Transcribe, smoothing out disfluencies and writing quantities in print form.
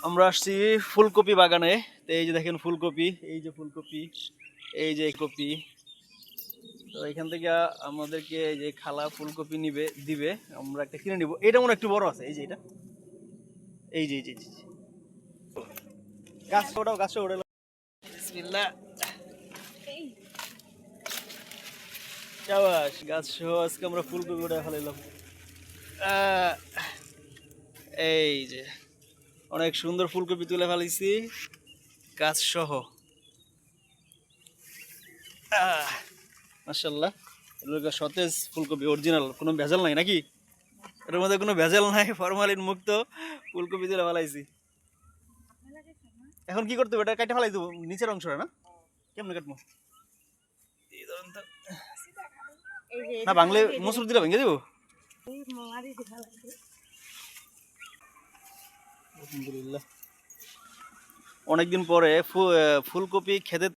আমরা আসছি ফুলকপি বাগানে। তো এই যে দেখেন ফুলকপি, এই যে ফুলকপি, এই যে কপি। তো এখান থেকে আমাদেরকে এই যে খালা ফুলকপি দিবে, আমরা একটা কিনে নিব। এটা মনে হয় একটু বড় আছে, এই যে এটা, এই যে গাছটা ওঠাও। বিসমিল্লাহ। শাবাশ, গাছ সহ আজকে আমরা ফুলকপি উঠে ফেলাইলাম। আহ, এই যে অনেক সুন্দর ফুলকপি তুলে ফেলাইছি গাছ সহ। মাশাআল্লাহ, এগুলো সতেজ ফুলকপি, অরিজিনাল, কোনো ভেজাল নাই নাকি? এর মধ্যে কোনো ভেজাল নাই, ফরমালিন মুক্ত ফুলকপি তুলে ফেলাইছি। এখন কি করতে হবে? এটা কেটে ফেলাই দেবো নিচের অংশটা, না? কেমনে কাটবো? এই ধরেন তো। না বাংলে মসুর দিলে ভেঙে দেবো। আলহামদুলিল্লাহ, অনেকদিন পরে ফুলকপি খেতে